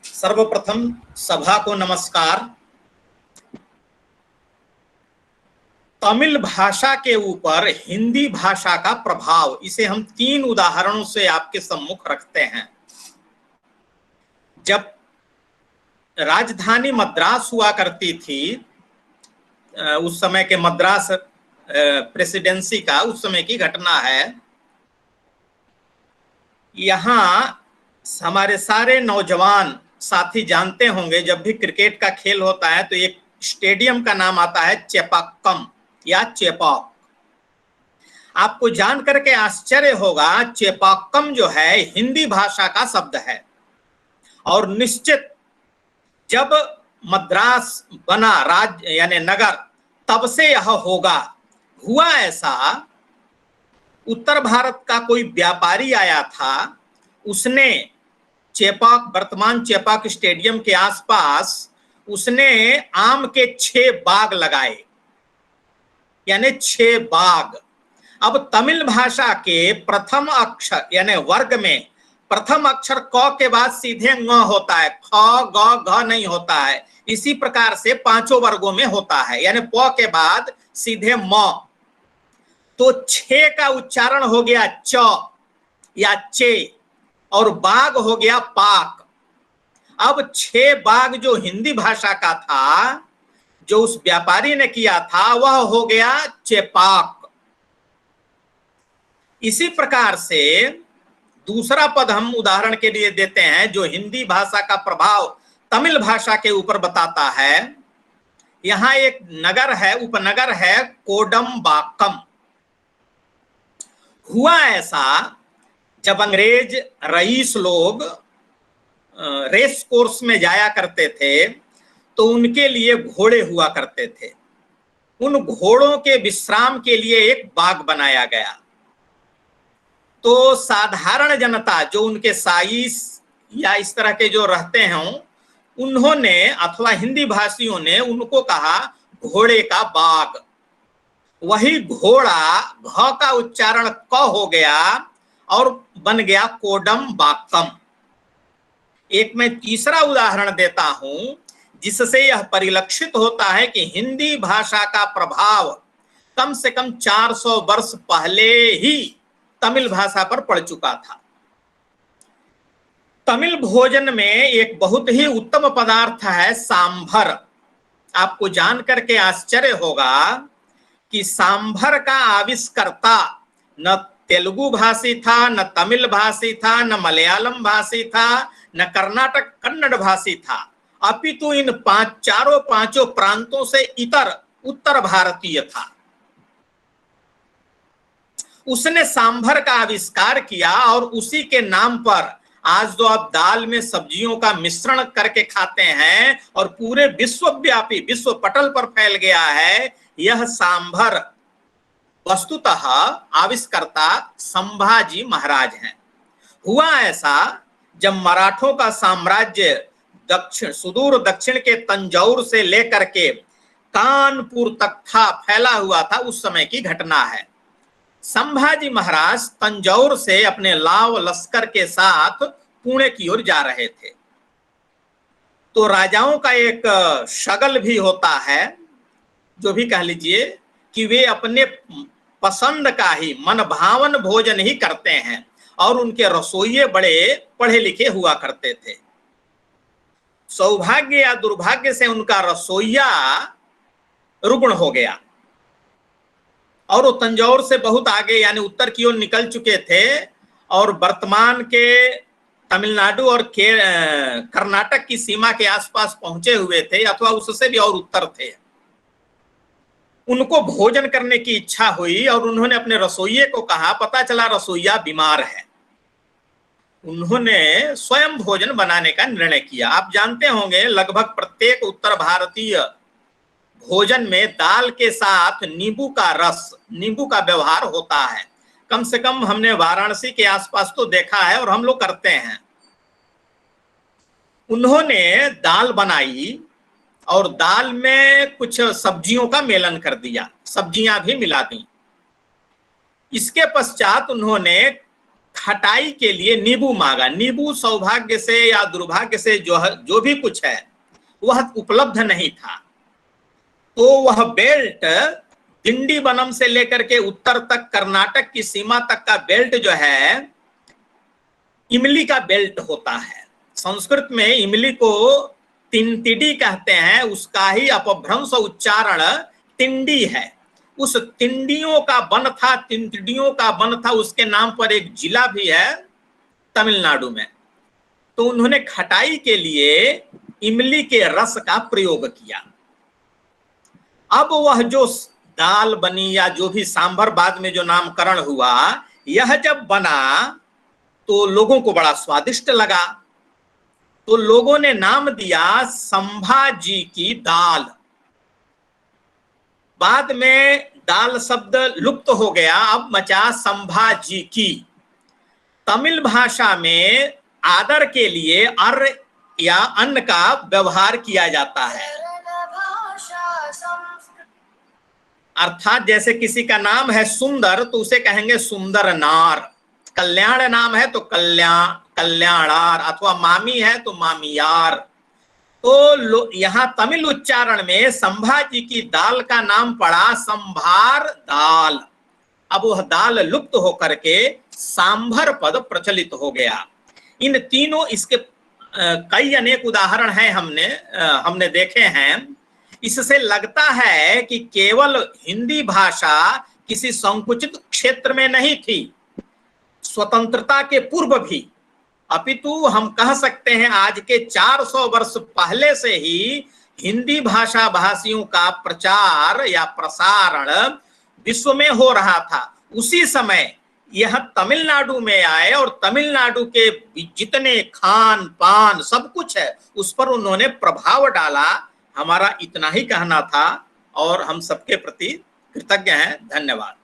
सर्वप्रथम सभा को नमस्कार। तमिल भाषा के ऊपर हिंदी भाषा का प्रभाव, इसे हम 3 उदाहरणों से आपके सम्मुख रखते हैं। जब राजधानी मद्रास हुआ करती थी, उस समय के मद्रास प्रेसिडेंसी का उस समय की घटना है। यहाँ हमारे सारे नौजवान साथी जानते होंगे, जब भी क्रिकेट का खेल होता है तो एक स्टेडियम का नाम आता है चेपाक्कम या चेपाक। आपको जान करके आश्चर्य होगा, चेपाक्कम जो है हिंदी भाषा का शब्द है। और निश्चित जब मद्रास बना राज्य यानी नगर, तब से यह होगा। हुआ ऐसा, उत्तर भारत का कोई व्यापारी आया था, उसने चेपाक, वर्तमान चेपाक स्टेडियम के आसपास उसने आम के 6 बाग लगाए, यानी 6 बाग। अब तमिल भाषा के प्रथम अक्षर यानी वर्ग में प्रथम अक्षर क के बाद सीधे ङ होता है, ख ग घ नहीं होता है। इसी प्रकार से 5 वर्गों में होता है, यानी प के बाद सीधे म। तो 6 का उच्चारण हो गया च या चे, और बाग हो गया पाक। अब 6 बाग जो हिंदी भाषा का था, जो उस व्यापारी ने किया था, वह हो गया चेपाक। इसी प्रकार से दूसरा पद हम उदाहरण के लिए देते हैं, जो हिंदी भाषा का प्रभाव तमिल भाषा के ऊपर बताता है। यहां एक नगर है, उपनगर है कोडम्बाक्कम। हुआ ऐसा, जब अंग्रेज रईस लोग रेस कोर्स में जाया करते थे, तो उनके लिए घोड़े हुआ करते थे। उन घोड़ों के विश्राम के लिए एक बाग बनाया गया। तो साधारण जनता, जो उनके साइस या इस तरह के जो रहते हैं, उन्होंने अथवा हिंदी भाषियों ने उनको कहा घोड़े का बाग। वही घोड़ा, घ का उच्चारण क हो गया और बन गया कोडम्बाक्कम। एक मैं तीसरा उदाहरण देता हूं, जिससे यह परिलक्षित होता है कि हिंदी भाषा का प्रभाव कम से कम 400 वर्ष पहले ही तमिल भाषा पर पड़ चुका था। तमिल भोजन में एक बहुत ही उत्तम पदार्थ है सांभर। आपको जान करके आश्चर्य होगा कि सांभर का आविष्कर्ता न तेलुगु भाषी था, न तमिल भाषी था, न मलयालम भाषी था, न कर्नाटक कन्नड़ भाषी था, अपितु इन चारों पांचों प्रांतों से इतर उत्तर भारतीय था। उसने सांभर का आविष्कार किया, और उसी के नाम पर आज जो आप दाल में सब्जियों का मिश्रण करके खाते हैं और पूरे विश्वव्यापी विश्व पटल पर फैल गया है, यह सांभर वस्तुतः आविष्कर्ता संभाजी महाराज हैं। हुआ ऐसा, जब मराठों का साम्राज्य सुदूर दक्षिण के तंजौर से लेकर के कानपुर तक था, फैला हुआ था, उस समय की घटना है। संभाजी महाराज तंजौर से अपने लाव लश्कर के साथ पुणे की ओर जा रहे थे। तो राजाओं का एक शगल भी होता है, जो भी कह लीजिए, कि वे अपने पसंद का ही मन भावन भोजन ही करते हैं, और उनके रसोइये बड़े पढ़े लिखे हुआ करते थे। सौभाग्य या दुर्भाग्य से उनका रसोइया रुग्ण हो गया, और वो तंजौर से बहुत आगे यानी उत्तर की ओर निकल चुके थे, और वर्तमान के तमिलनाडु और कर्नाटक की सीमा के आसपास पहुंचे हुए थे, अथवा उससे भी और उत्तर थे। उनको भोजन करने की इच्छा हुई, और उन्होंने अपने रसोइये को कहा। पता चला रसोइया बीमार है। उन्होंने स्वयं भोजन बनाने का निर्णय किया। आप जानते होंगे, लगभग प्रत्येक उत्तर भारतीय भोजन में दाल के साथ नींबू का रस, नींबू का व्यवहार होता है। कम से कम हमने वाराणसी के आसपास तो देखा है, और हम लोग करते हैं। उन्होंने दाल बनाई, और दाल में कुछ सब्जियों का मेलन कर दिया, सब्जियां भी मिला दी। इसके पश्चात उन्होंने खटाई के लिए नींबू मांगा। नींबू सौभाग्य से या दुर्भाग्य से जो भी कुछ है वह उपलब्ध नहीं था, तो वह बेल्ट दिंडीवनम से लेकर के उत्तर तक कर्नाटक की सीमा तक का बेल्ट जो है इमली का बेल्ट होता है। संस्कृत में इमली को तिंतिडी कहते हैं, उसका ही अपभ्रंश उच्चारण तिंडी है। उस तिंडियों का वन था, तिंतिडियों का वन था, उसके नाम पर एक जिला भी है तमिलनाडु में। तो उन्होंने खटाई के लिए इमली के रस का प्रयोग किया। अब वह जो दाल बनी या जो भी सांभर बाद में जो नामकरण हुआ, यह जब बना तो लोगों को बड़ा स्वादिष्ट लगा, तो लोगों ने नाम दिया संभाजी की दाल। बाद में दाल शब्द लुप्त हो गया, अब मचा संभाजी की। तमिल भाषा में आदर के लिए अर् या अन्न का व्यवहार किया जाता है। अर्थात जैसे किसी का नाम है सुंदर तो उसे कहेंगे सुंदर नार, कल्याण नाम है तो कल्याणार, अथवा मामी है तो मामियार। तो यहाँ तमिल उच्चारण में संभाजी की दाल का नाम पड़ा संभार दाल। अब वह दाल लुप्त होकर के सांभर पद प्रचलित हो गया। इन तीनों, इसके कई अनेक उदाहरण हैं, हमने देखे हैं। इससे लगता है कि केवल हिंदी भाषा किसी संकुचित क्षेत्र में नहीं थी, स्वतंत्रता के पूर्व भी, अपितु हम कह सकते हैं आज के 400 वर्ष पहले से ही हिंदी भाषा भाषियों का प्रचार या प्रसारण विश्व में हो रहा था। उसी समय यह तमिलनाडु में आए और तमिलनाडु के जितने खान पान सब कुछ है उस पर उन्होंने प्रभाव डाला। हमारा इतना ही कहना था और हम सबके प्रति कृतज्ञ हैं। धन्यवाद।